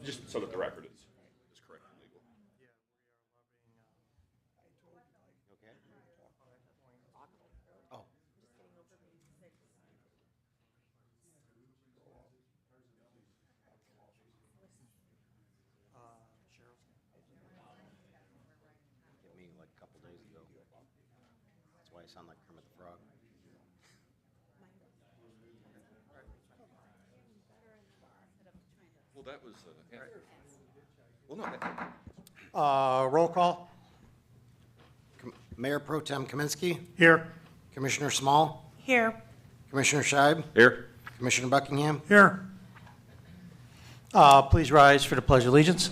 just so that the record is correct and legal. Okay. Oh. Hit me like a couple days ago. That's why I sound like Kermit the Frog. Well, that was, yeah. Well, no. Roll call. Mayor Pro Tem Kaminsky, Here. Commissioner Small, Here. Commissioner Scheib, Here. Commissioner Buckingham. Here. Please rise for the Pledge of Allegiance.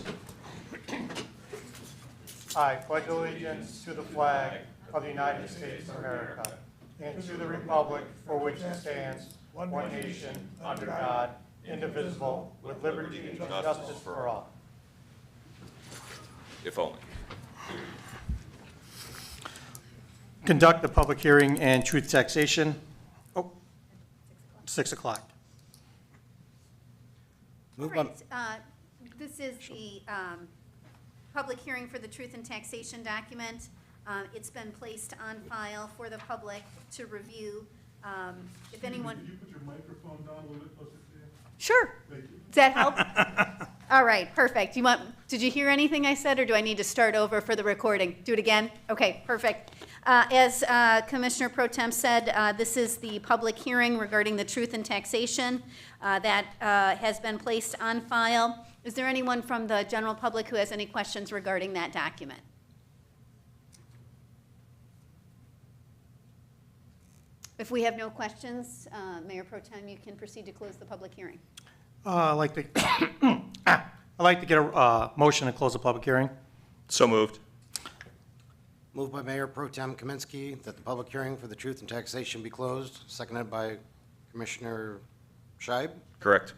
I pledge allegiance to the flag of the United States of America and to the republic for which it stands, one nation, under God, indivisible, with liberty and justice for all. If only. Conduct the public hearing and truth taxation. 6 o'clock. Move All by, right, this is the public hearing for the truth and taxation document. It's been placed on file for the public to review. If anyone. Could you put your microphone down a little bit closer to you? Sure. Thank you. Does that help? All right, perfect. Did you hear anything I said, or do I need to start over for the recording? Do it again? Okay, perfect. As Commissioner Pro Tem said, this is the public hearing regarding the truth and taxation that has been placed on file. Is there anyone from the general public who has any questions regarding that document? If we have no questions, Mayor Pro Tem, you can proceed to close the public hearing. I'd like to get a motion to close the public hearing. So moved. moved by Mayor Pro Tem Kaminsky that the public hearing for the truth and taxation be closed, seconded by Commissioner Scheib. Correct.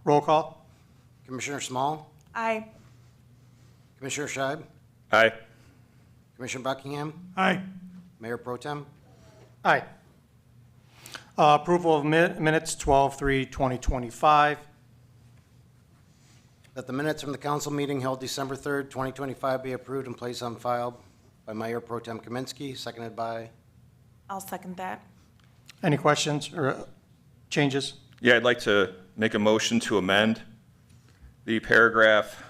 Roll call. Commissioner Small, Aye. Commissioner Scheib, Aye. Commissioner Buckingham, Aye. Mayor Pro Tem. Aye. Approval of minutes 12/3/2025. That the minutes from the council meeting held December 3rd, 2025 be approved and placed on file by Mayor Pro Tem Kaminsky, seconded by, I'll second that. Any questions or changes? Yeah, I'd like to make a motion to amend the paragraph,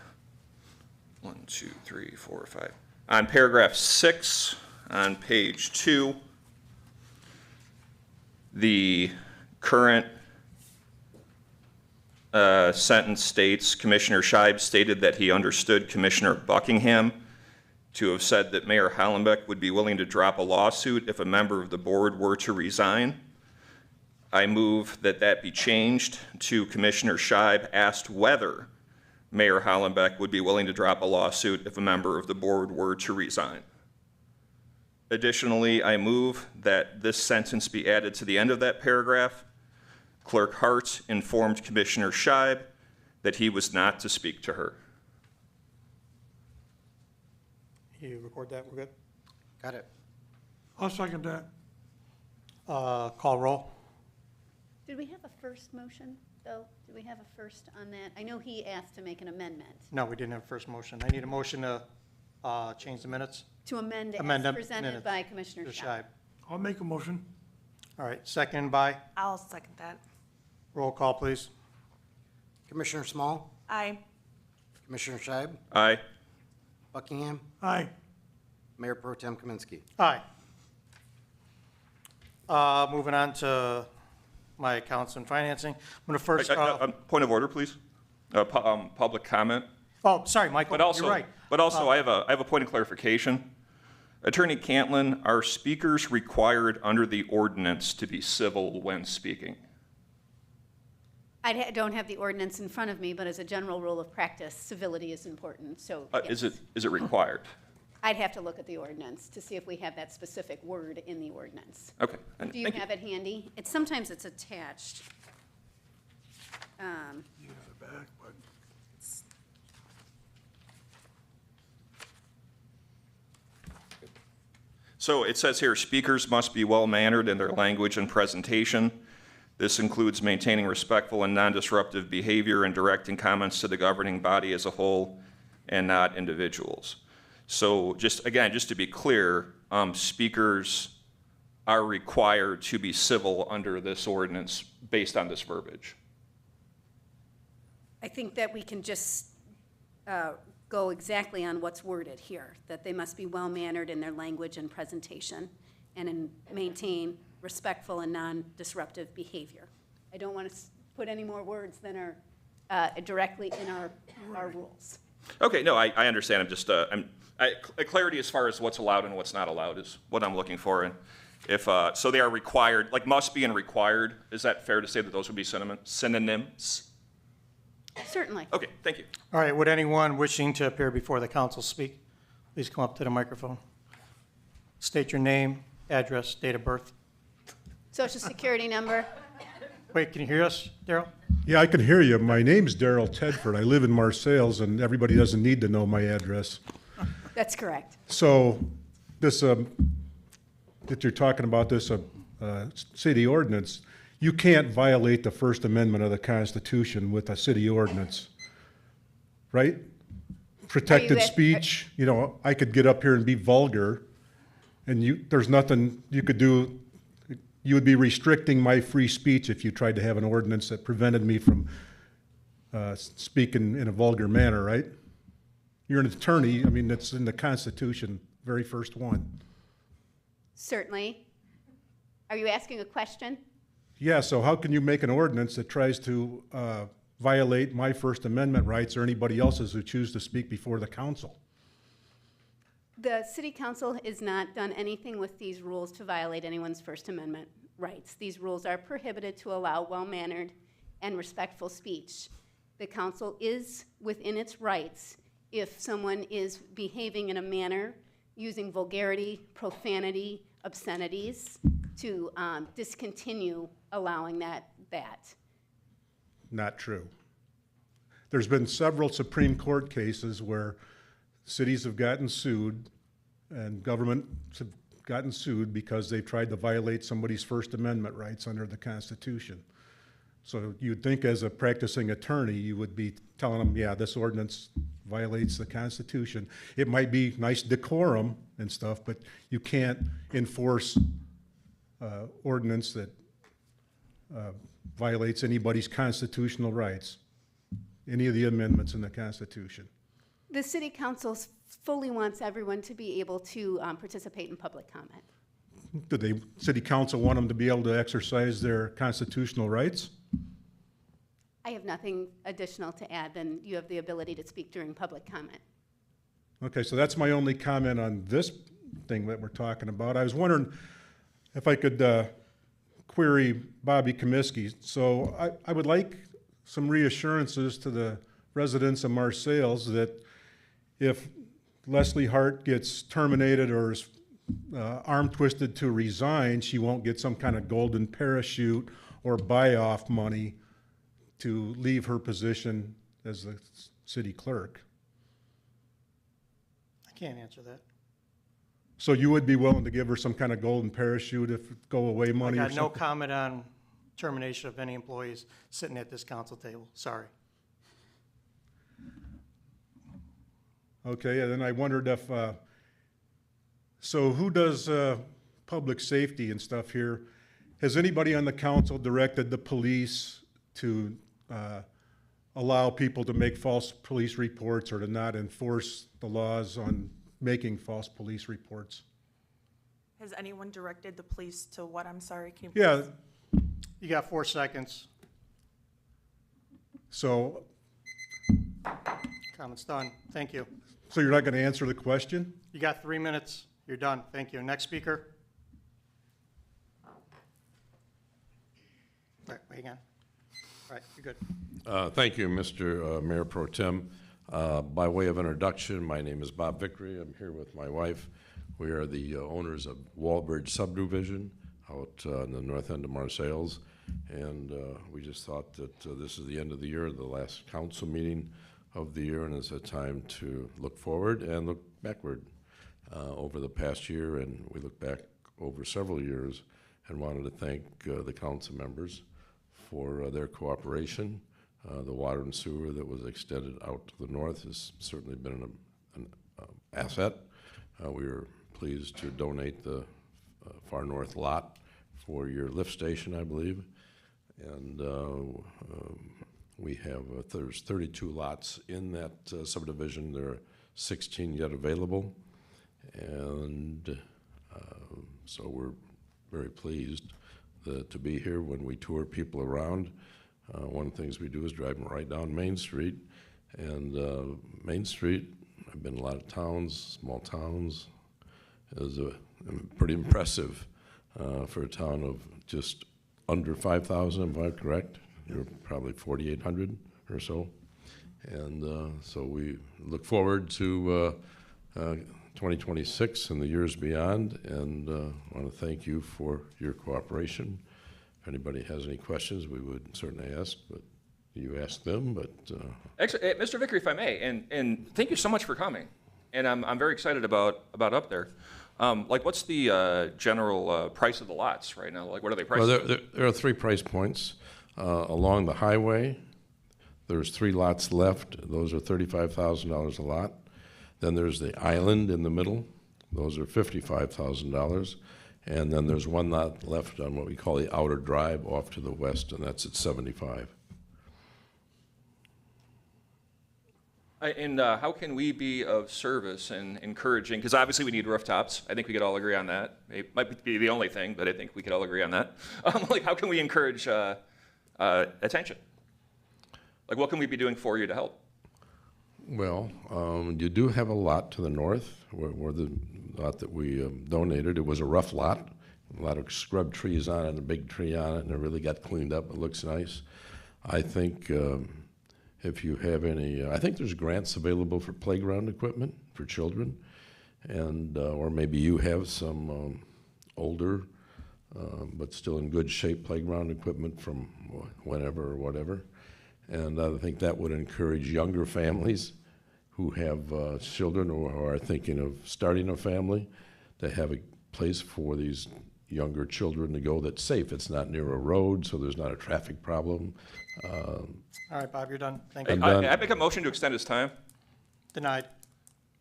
1, 2, 3, 4, 5. On paragraph 6, on page 2, the current sentence states, Commissioner Scheib stated that he understood Commissioner Buckingham to have said that Mayor Hollenbeck would be willing to drop a lawsuit if a member of the board were to resign. I move that that be changed to Commissioner Scheib asked whether Mayor Hollenbeck would be willing to drop a lawsuit if a member of the board were to resign. Additionally, I move that this sentence be added to the end of that paragraph. Clerk Hart informed Commissioner Scheib that he was not to speak to her. You record that, we're good? got it. I'll second that. Call roll. Did we have a first motion, though? Did we have a first on that? I know he asked to make an amendment, No, we didn't have a first motion. I need a motion to change the minutes. to amend Amend as them, presented minutes. by Commissioner To Scheib. Scheib. I'll make a motion. All right, second by, I'll second that. roll call, please. Commissioner Small, Aye. Commissioner Scheib, Aye. Buckingham, Aye. Mayor Pro Tem Kaminsky. Aye. Moving on to my accounts and financing. I'm going to first, Point of order, please. Public comment. oh, sorry, Michael, But also, you're right. I have a point of clarification. Attorney Cantlin, are speakers required under the ordinance to be civil when speaking? I don't have the ordinance in front of me, but as a general rule of practice, civility is important, so Is yes. it required? I'd have to look at the ordinance to see if we have that specific word in the ordinance. Okay. Do you Thank have it handy? Sometimes it's attached. You got it back, but So it says here, speakers must be well-mannered in their language and presentation. This includes maintaining respectful and non-disruptive behavior and directing comments to the governing body as a whole and not individuals. So just, again, just to be clear, speakers are required to be civil under this ordinance based on this verbiage. I think that we can just go exactly on what's worded here, that they must be well-mannered in their language and presentation and maintain respectful and non-disruptive behavior. I don't want to put any more words than are directly in our rules. Okay, no, I understand. I'm just, clarity as far as what's allowed and what's not allowed is what I'm looking for. And if, so they are required, like must be and required, is that fair to say that those would be synonyms? Certainly. Okay, thank you. All right, would anyone wishing to appear before the council speak? Please come up to the microphone. State your name, address, date of birth. Social security number. Wait, can you hear us, Daryl? Yeah, I can hear you. My name's Daryl Tedford. I live in Marseilles, and everybody doesn't need to know my address. That's correct. So this, that you're talking about, this city ordinance, you can't violate the First Amendment of the Constitution with a city ordinance, right? Protected speech, you know, I could get up here and be vulgar, and there's nothing you could do. You would be restricting my free speech if you tried to have an ordinance that prevented me from speaking in a vulgar manner, right? You're an attorney. I mean, that's in the Constitution, very first one. Certainly. Are you asking a question? Yeah, so how can you make an ordinance that tries to violate my First Amendment rights or anybody else's who choose to speak before the council? The city council has not done anything with these rules to violate anyone's First Amendment rights. These rules are prohibited to allow well-mannered and respectful speech. The council is within its rights if someone is behaving in a manner using vulgarity, profanity, obscenities to discontinue allowing that. Not true. There's been several Supreme Court cases where cities have gotten sued and governments have gotten sued because they've tried to violate somebody's First Amendment rights under the Constitution. So you'd think as a practicing attorney, you would be telling them, yeah, this ordinance violates the Constitution. It might be nice decorum and stuff, but you can't enforce ordinance that violates anybody's constitutional rights, any of the amendments in the Constitution. The city council fully wants everyone to be able to participate in public comment. Do the city council want them to be able to exercise their constitutional rights? I have nothing additional to add than you have the ability to speak during public comment. Okay, so that's my only comment on this thing that we're talking about. I was wondering if I could query Bobby Comiskey. So I would like some reassurances to the residents of Marseilles that if Leslie Hart gets terminated or is arm twisted to resign, she won't get some kind of golden parachute or buy-off money to leave her position as the city clerk. I can't answer that. So you would be willing to give her some kind of golden parachute if go-away I money or got no something? comment on termination of any employees sitting at this council table. Sorry. Okay, and then I wondered if, so who does public safety and stuff here? Has anybody on the council directed the police to allow people to make false police reports or to not enforce the laws on making false police reports? Has anyone directed the police to what? I'm sorry, can you? Yeah, You got 4 seconds. so Comment's done. Thank you. you're not going to answer the question? You got 3 minutes. You're done. Thank you. Next speaker. All right, hang on. All right, you're good. Thank you, Mr. Mayor Pro Tem. By way of introduction, my name is Bob Vickery. I'm here with my wife. We are the owners of Wallbridge Subdivision out in the north end of Marseilles. And we just thought that this is the end of the year, the last council meeting of the year, and it's a time to look forward and look backward over the past year. And we look back over several years and wanted to thank the council members for their cooperation. The water and sewer that was extended out to the north has certainly been an asset. We were pleased to donate the far north lot for your lift station, I believe. And we have, there's 32 lots in that subdivision. There are 16 yet available. And so we're very pleased to be here when we tour people around. One of the things we do is drive them right down Main Street. And Main Street, I've been in a lot of towns, small towns, is pretty impressive for a town of just under 5,000, am I correct? You're probably 4,800 or so. And so we look forward to 2026 and the years beyond, and want to thank you for your cooperation. If anybody has any questions, we would certainly ask, but you ask them, but... Actually, Mr. Vickery, if I may, and thank you so much for coming. And I'm very excited about up there. Like, what's the general price of the lots right now? Like, what are they priced? Well, there are 3 price points. Along the highway, there's 3 lots left. Those are $35,000 a lot. Then there's the island in the middle. Those are $55,000. And then there's 1 lot left on what we call the outer drive off to the west, and that's at $75,000. And how can we be of service and encouraging? Because obviously we need rooftops. I think we could all agree on that. It might be the only thing, but I think we could all agree on that. Like, how can we encourage attention? Like, what can we be doing for you to help? Well, you do have a lot to the north, where the lot that we donated. It was a rough lot, a lot of scrub trees on it, and a big tree on it, and it really got cleaned up. It looks nice. I think if you have any, I think there's grants available for playground equipment for children, and or maybe you have some older but still in good shape playground equipment from whenever or whatever. And I think that would encourage younger families who have children or are thinking of starting a family to have a place for these younger children to go that's safe. It's not near a road, so there's not a traffic problem. All right, Bob, you're done. Thank you. I make a motion to extend his time. Denied.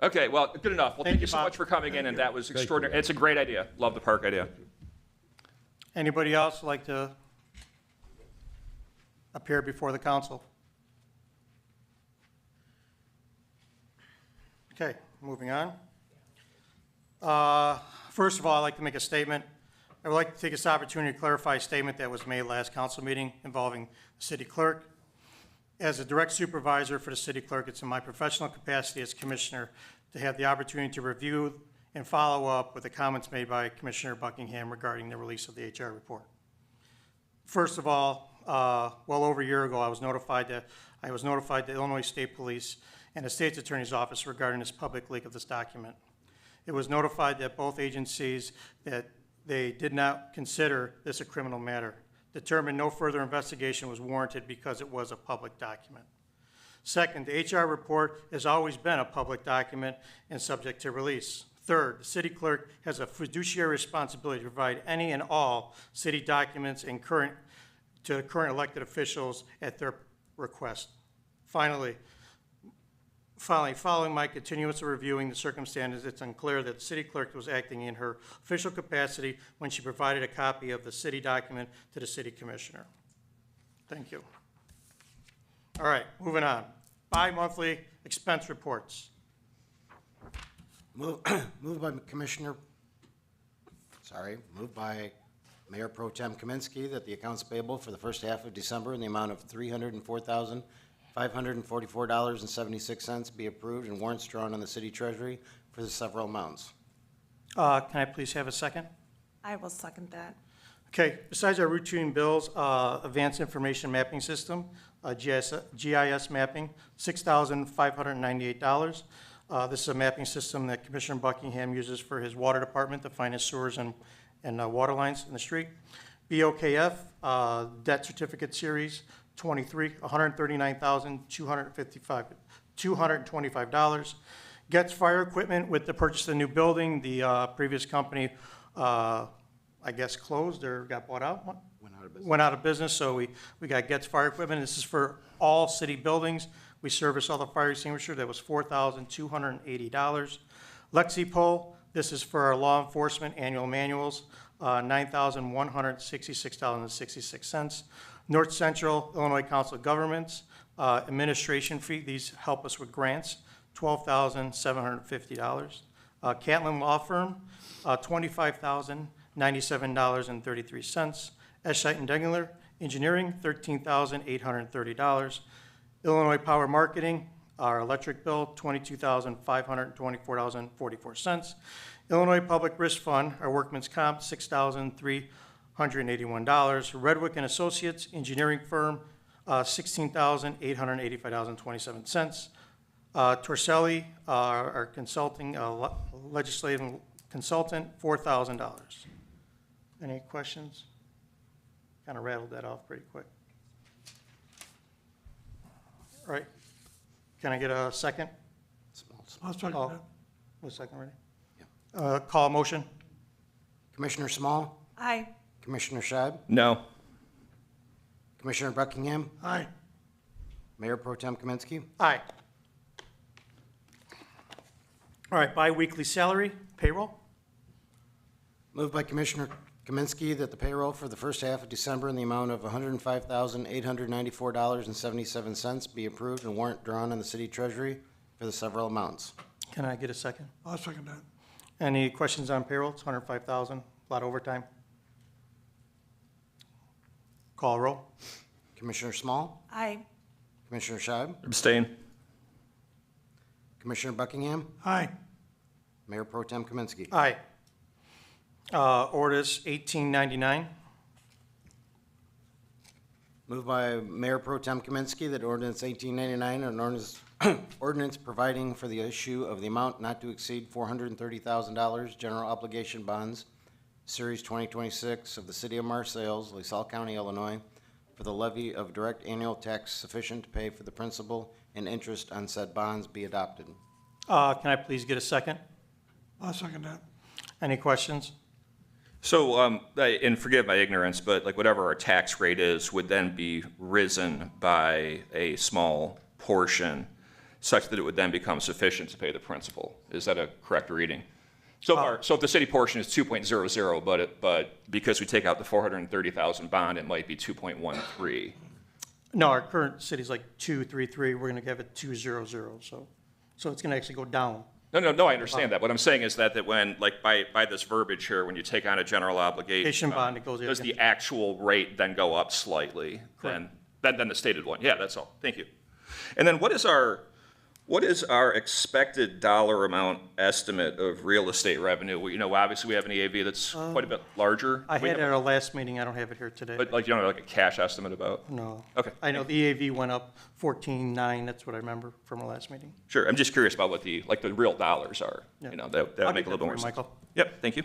Okay, well, good enough. Well, thank you so Bob. much for coming in, and that was you. extraordinary. It's a great idea. Love the park idea. Anybody else like to appear before the council? Okay, moving on. First of all, I'd like to make a statement. I would like to take this opportunity to clarify a statement that was made last council meeting involving the city clerk. As a direct supervisor for the city clerk, it's in my professional capacity as commissioner to have the opportunity to review and follow up with the comments made by Commissioner Buckingham regarding the release of the HR report. First of all, well over a year ago, I was notified the Illinois State Police and the State's Attorney's Office regarding this public leak of this document. It was notified that both agencies that they did not consider this a criminal matter, determined no further investigation was warranted because it was a public document. Second, the HR report has always been a public document and subject to release. Third, the city clerk has a fiduciary responsibility to provide any and all city documents and to current elected officials at their request. Finally, following my continuance of reviewing the circumstances, it's unclear that the city clerk was acting in her official capacity when she provided a copy of the city document to the city commissioner. Thank you. All right, moving on. Bi-monthly expense reports. Moved by Mayor Pro Tem Kaminsky that the accounts payable for the first half of December in the amount of $304,544.76 be approved and warrants drawn on the city treasury for the several amounts. Can I please have a second? I will second that. Okay, besides our routine bills, advanced information mapping system, GIS mapping, $6,598. This is a mapping system that Commissioner Buckingham uses for his water department to find his sewers and water lines in the street. BOKF, debt certificate series 23, $139,225. Gets fire equipment with the purchase of the new building. The previous company I guess, closed or got bought out. Went out of business. Went out of business, so we got Getz Fire Equipment. This is for all city buildings. We service all the fire extinguishers. That was $4,280. LexiPol, this is for our law enforcement annual manuals, $9,166.66. North Central Illinois Council of Governments, administration fee, these help us with grants, $12,750. Catlin Law Firm, $25,097.33. Eschite and Degler Engineering, $13,830. Illinois Power Marketing, our electric bill, $22,524.44. Illinois Public Risk Fund, our workman's comp, $6,381. Redwick and Associates Engineering Firm, $16,885.27. Torselli, our consulting, legislative consultant, $4,000. Any questions? Kind of rattled that off pretty quick. All right. Can I get a second? I'll second Oh, that. was second ready? Call a motion? Commissioner Small, Aye. Commissioner Scheib, No. Commissioner Buckingham, Aye. Mayor Pro Tem Kaminsky. Aye. All right, biweekly salary, payroll. Moved by Commissioner Kaminsky that the payroll for the first half of December in the amount of $105,894.77 be approved and warrant drawn in the city treasury for the several amounts. Can I get a second? I'll second that. Any questions on payroll? It's $105,000, a lot of overtime. Call a roll. Commissioner Small, Aye. Commissioner Scheib, Abstain. Commissioner Buckingham, Aye. Mayor Pro Tem Kaminsky. Aye. Orders 1899. Moved by Mayor Pro Tem Kaminsky that ordinance 1899, an ordinance providing for the issue of the amount not to exceed $430,000 general obligation bonds, Series 2026 of the City of Marseilles, LaSalle County, Illinois, for the levy of direct annual tax sufficient to pay for the principal and interest on said bonds be adopted. Can I please get a second? I'll second that. Any questions? So, and forgive my ignorance, but like whatever our tax rate is would then be risen by a small portion such that it would then become sufficient to pay the principal. Is that a correct reading? So if the city portion is 2.00, but because we take out the 430,000 bond, it might be 2.13. No, our current city's like 233. We're going to have it 200, so it's going to actually go down. No, I understand that. What I'm saying is that when, like, by this verbiage here, when you take on a general obligation Obligation bond, it goes- does the actual rate then go up slightly than the stated one? Yeah, that's all. Thank you. And then what is our expected dollar amount estimate of real estate revenue? You know, obviously we have an EAV that's quite a bit larger. I We had it have- at our last meeting. I don't have it here today. But like, you don't have like a cash estimate about? No. Okay. I know the EAV went up 14.9. That's what I remember from our last meeting. Sure. I'm just curious about what the real dollars are. Yeah. You know, that I'll would make get a little that more for you, sense. Michael. Yep, thank you.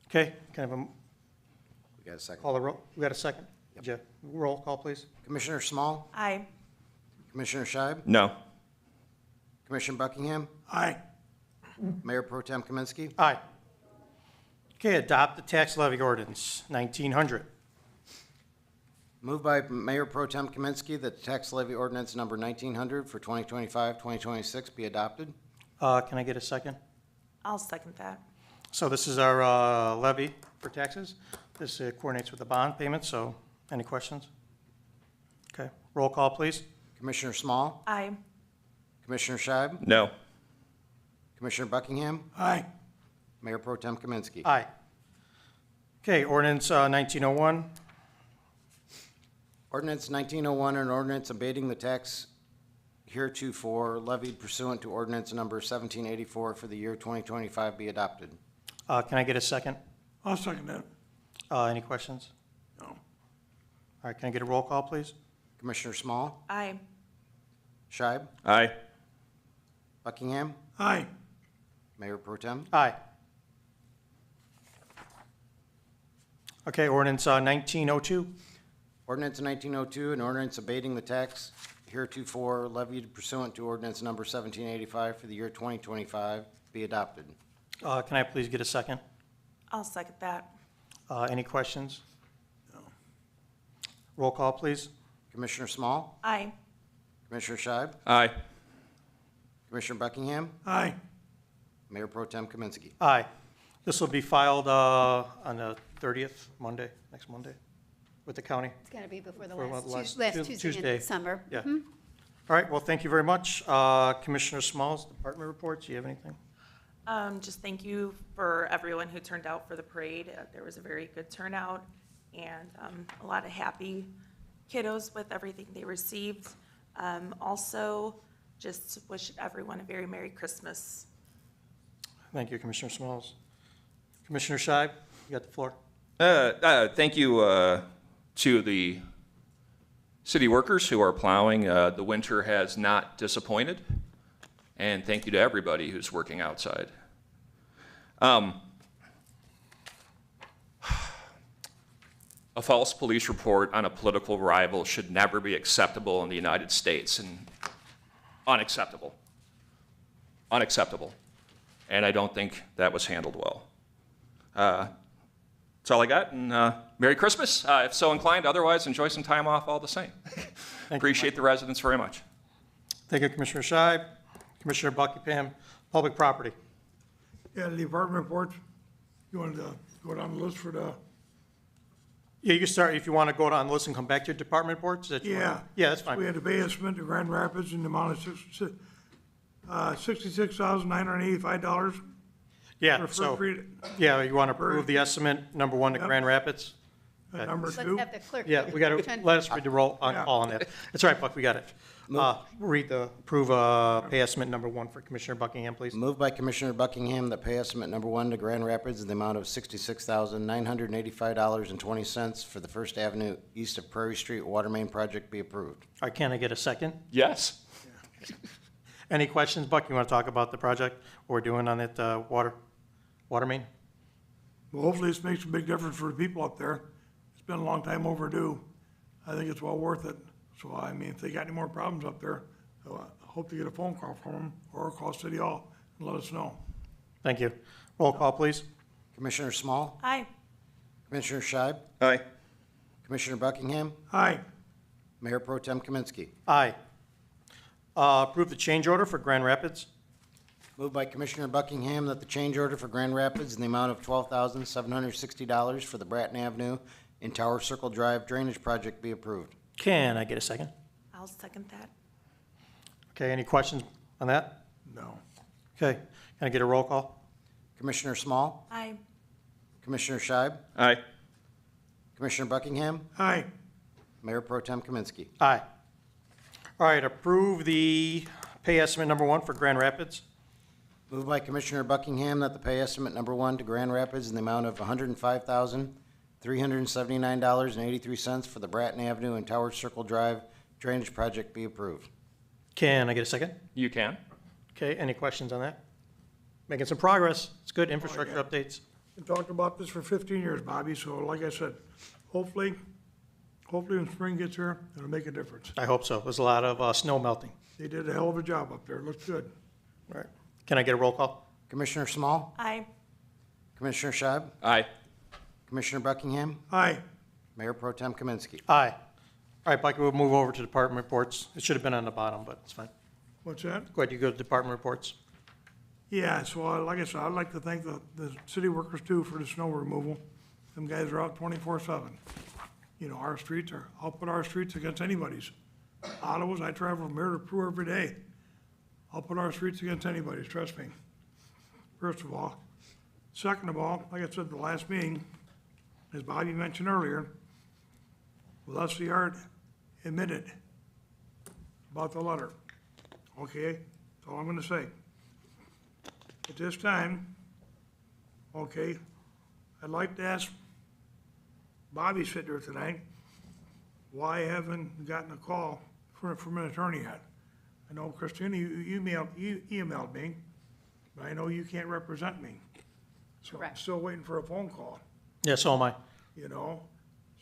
Okay, kind of a We got a second. call a roll. We got a second? Jeff, roll call, please. Commissioner Small, Aye. Commissioner Scheib, No. Commissioner Buckingham, Aye. Mayor Pro Tem Kaminsky. Aye. Okay, adopt the tax levy ordinance, 1900. Moved by Mayor Pro Tem Kaminsky that the tax levy ordinance number 1900 for 2025-2026 be adopted. Can I get a second? I'll second that. So this is our levy for taxes. This coordinates with the bond payment, so any questions? Okay, roll call, please. Commissioner Small, Aye. Commissioner Scheib, No. Commissioner Buckingham, Aye. Mayor Pro Tem Kaminsky. Aye. Okay, ordinance 1901. Ordinance 1901, an ordinance abating the tax heretofore levied pursuant to ordinance number 1784 for the year 2025 be adopted. Can I get a second? I'll second that. Any questions? No. All right, can I get a roll call, please? Commissioner Small, Aye. Scheib, Aye. Buckingham, Aye. Mayor Pro Tem. Aye. Okay, ordinance 1902. Ordinance 1902, an ordinance abating the tax heretofore levied pursuant to ordinance number 1785 for the year 2025 be adopted. Can I please get a second? I'll second that. Any questions? Roll call, please. Commissioner Small, Aye. Commissioner Scheib, Aye. Commissioner Buckingham, Aye. Mayor Pro Tem Kaminsky. Aye. This will be filed on the 30th, Monday, next Monday, with the county. It's got to be before the For last last Tuesday in Tuesday. December. Yeah. Mhm. All right, well, thank you very much. Commissioner Smalls, department reports, do you have anything? Just thank you for everyone who turned out for the parade. There was a very good turnout and a lot of happy kiddos with everything they received. Also, just wish everyone a very Merry Christmas. Thank you, Commissioner Smalls. Commissioner Scheib, you got the floor. Thank you to the city workers who are plowing. The winter has not disappointed. And thank you to everybody who's working outside. A false police report on a political rival should never be acceptable in the United States, and unacceptable. Unacceptable. And I don't think that was handled well. That's all I got, and Merry Christmas, if so inclined. Otherwise, enjoy some time off all the same. Appreciate the residents very much. Thank you, Commissioner Scheib. Commissioner Buckingham, public property. Yeah, the department reports, you wanted to go down the list for the, Yeah, you can start, if you want to go down the list and come back to your department reports. that you yeah. want? Yeah, that's We fine. had the Bay Estimate to Grand Rapids in the amount of $66,985. Yeah, For so, first read, yeah, you want to approve the estimate, number one to Yep. Grand Rapids? number Let's two. have the clerk. Yeah, we got to, Trying- let us read the roll on, Yeah. all on that. That's all right, Buck, we got it. Approve pay estimate number one for Commissioner Buckingham, please. Moved by Commissioner Buckingham that pay estimate number 1 to Grand Rapids in the amount of $66,985.20 for the First Avenue east of Prairie Street water main project be approved. All right, can I get a second? Yes. Any questions, Buck? You want to talk about the project we're doing on it, water main? Well, hopefully this makes a big difference for the people up there. It's been a long time overdue. I think it's well worth it. So, I mean, if they got any more problems up there, I hope to get a phone call from them or call City Hall and let us know. Thank you. Roll call, please. Commissioner Small, Aye. Commissioner Scheib, Aye. Commissioner Buckingham, Aye. Mayor Pro Tem Kaminsky. Aye. Approve the change order for Grand Rapids. Moved by Commissioner Buckingham that the change order for Grand Rapids in the amount of $12,760 for the Bratton Avenue and Tower Circle Drive drainage project be approved. Can I get a second? I'll second that. Okay, any questions on that? No. Okay, can I get a roll call? Commissioner Small, Aye. Commissioner Scheib, Aye. Commissioner Buckingham, Aye. Mayor Pro Tem Kaminsky. Aye. All right, approve the pay estimate number one for Grand Rapids. Moved by Commissioner Buckingham that the pay estimate number 1 to Grand Rapids in the amount of $105,379.83 for the Bratton Avenue and Tower Circle Drive drainage project be approved. Can I get a second? You can. Okay, any questions on that? Making some progress. It's good infrastructure updates. Been talking about this for 15 years, Bobby, so like I said, hopefully when spring gets here, it'll make a difference. I hope so. There's a lot of snow melting. They did a hell of a job up there. It looks good. All right. Can I get a roll call? Commissioner Small, Aye. Commissioner Scheib, Aye. Commissioner Buckingham, Aye. Mayor Pro Tem Kaminsky. Aye. All right, Mike, we'll move over to department reports. It should have been on the bottom, but it's fine. What's that? Go ahead, you go to department reports. Yeah, so like I said, I'd like to thank the city workers too for the snow removal. Them guys are out 24/7. You know, I'll put our streets against anybody's. Ottawa's, I travel from here to Peru every day. I'll put our streets against anybody's, trust me. First of all. Second of all, like I said at the last meeting, as Bobby mentioned earlier, with us, the art admitted about the letter. Okay, that's all I'm gonna say. At this time, okay, I'd like to ask Bobby sitting there tonight, why I haven't gotten a call from an attorney yet? I know, Christina, you emailed me, but I know you can't represent me. So I'm Correct. still waiting for a phone call, Yeah, so am I. you know?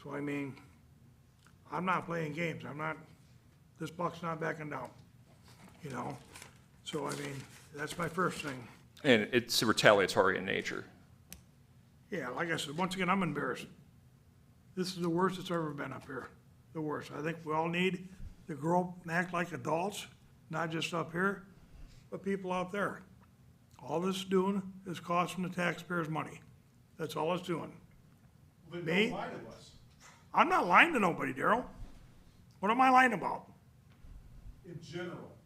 So I mean, I'm not playing games. This buck's not backing down, you know? So I mean, that's my first thing. And it's retaliatory in nature. Yeah, like I said, once again, I'm embarrassed. This is the worst it's ever been up here, the worst. I think we all need to grow up and act like adults, not just up here, but people out there. All this is doing is costing the taxpayers money. That's all it's doing. Me? I'm not lying to nobody, Daryl. What am I lying about? In general,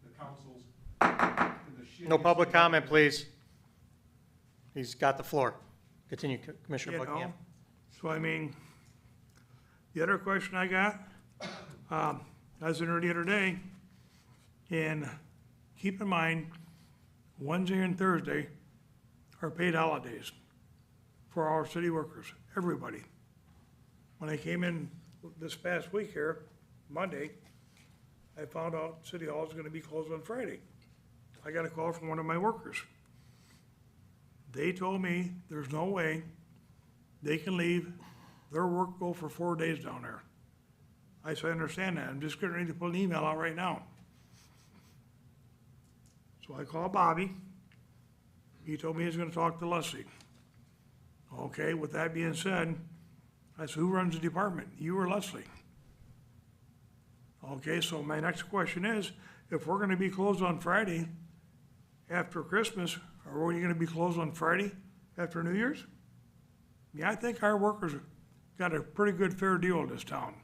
the council's in the shitty. No public comment, please. He's got the floor. Continue, Commissioner You Buckingham. know? So I mean, the other question I got, I was in there the other day, and keep in mind, Wednesday and Thursday are paid holidays for our city workers, everybody. When I came in this past week here, Monday, I found out City Hall is gonna be closed on Friday. I got a call from one of my workers. They told me there's no way they can leave their work, go for 4 days down there. I said, I understand that. I'm just getting ready to put an email out right now. So I called Bobby. He told me he's gonna talk to Leslie. Okay, with that being said, I said, who runs the department? You or Leslie? Okay, so my next question is, if we're gonna be closed on Friday after Christmas, are we gonna be closed on Friday after New Year's? Yeah, I think our workers got a pretty good fair deal in this town.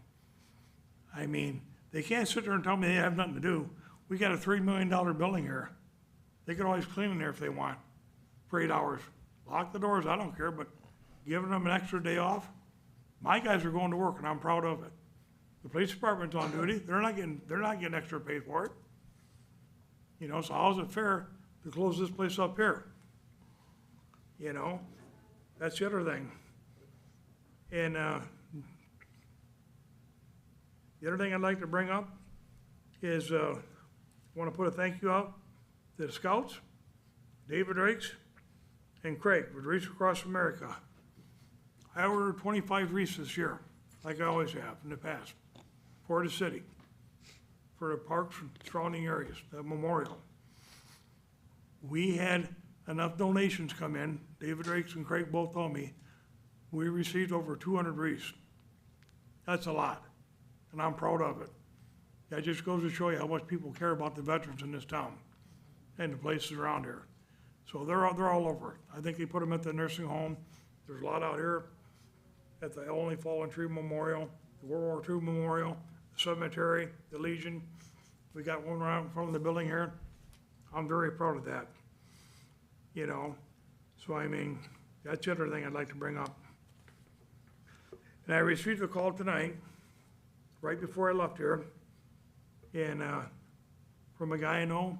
I mean, they can't sit there and tell me they have nothing to do. We got a $3 million building here. They could always clean in there if they want for 8 hours. Lock the doors, I don't care, but giving them an extra day off, my guys are going to work and I'm proud of it. The police department's on duty, they're not getting extra pay for it. You know, so how's it fair to close this place up here? You know, that's the other thing. And, the other thing I'd like to bring up is, want to put a thank you out to the Scouts, David Rakes, and Craig with Wreaths Across America. I ordered 25 wreaths this year, like I always have in the past, for the city, for the parks and surrounding areas, the memorial. We had enough donations come in, David Rakes and Craig both told me, we received over 200 wreaths. That's a lot, and I'm proud of it. That just goes to show you how much people care about the veterans in this town and the places around here. So they're all over it. I think they put them at the nursing home. There's a lot out here at the Only Fallen Tree Memorial, the World War II Memorial, the cemetery, the Legion. We got one right in front of the building here. I'm very proud of that. You know, so I mean, that's the other thing I'd like to bring up. And I received a call tonight, right before I left here, and from a guy I know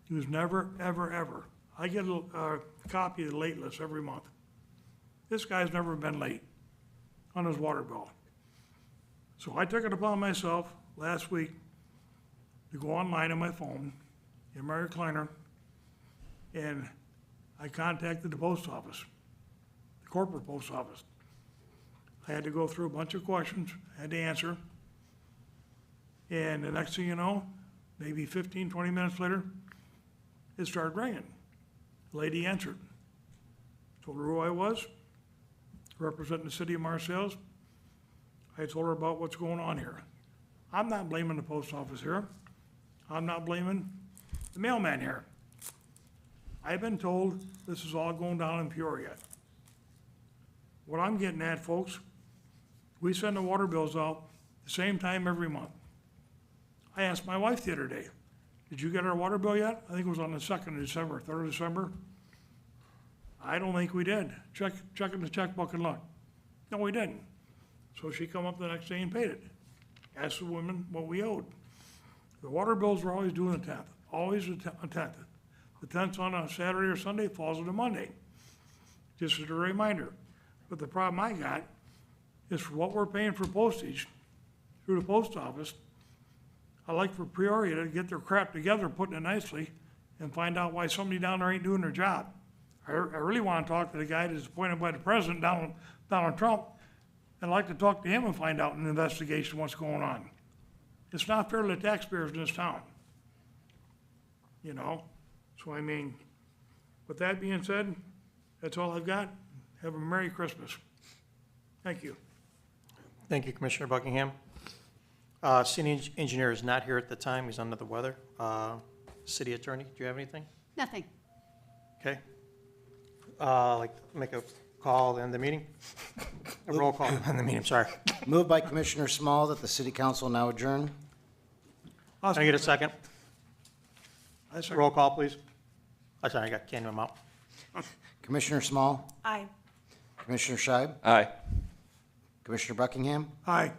who's never, ever, ever. I get a copy of the late list every month. This guy's never been late on his water bill. So I took it upon myself last week to go online on my phone, in my recliner, and I contacted the post office, the corporate post office. I had to go through a bunch of questions, had to answer. And the next thing you know, maybe 15, 20 minutes later, it started ringing. The lady answered. Told her who I was, representing the city of Marseilles. I told her about what's going on here. I'm not blaming the post office here. I'm not blaming the mailman here. I've been told this is all going down in Peoria. What I'm getting at, folks, we send the water bills out the same time every month. I asked my wife the other day, did you get our water bill yet? I think it was on the 2nd of December, 3rd of December. I don't think we did. Check in the checkbook and look. No, we didn't. So she come up the next day and paid it. Asked the women what we owed. The water bills were always due on the 10th, always a 10th. The 10th on a Saturday or Sunday falls on a Monday. Just as a reminder. But the problem I got is for what we're paying for postage through the post office, I'd like for Peoria to get their crap together, putting it nicely, and find out why somebody down there ain't doing their job. I really want to talk to the guy that's appointed by the president, Donald Trump, and I'd like to talk to him and find out an investigation what's going on. It's not fair to the taxpayers in this town. You know? So I mean, with that being said, that's all I've got. Have a Merry Christmas. Thank you. Thank you, Commissioner Buckingham. City engineer is not here at the time, he's under the weather. City attorney, do you have anything? Nothing. Okay. Like to make a call to end the meeting? A roll call to end the meeting, sorry. Moved by Commissioner Small that the city council now adjourn. Can I get a second? I second. Roll call, please. I'm sorry, I got candy in my mouth. Commissioner Small, Aye. Commissioner Scheib, Aye. Commissioner Buckingham, Aye.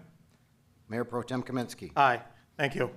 Mayor Pro Tem Kaminsky. Aye, thank you.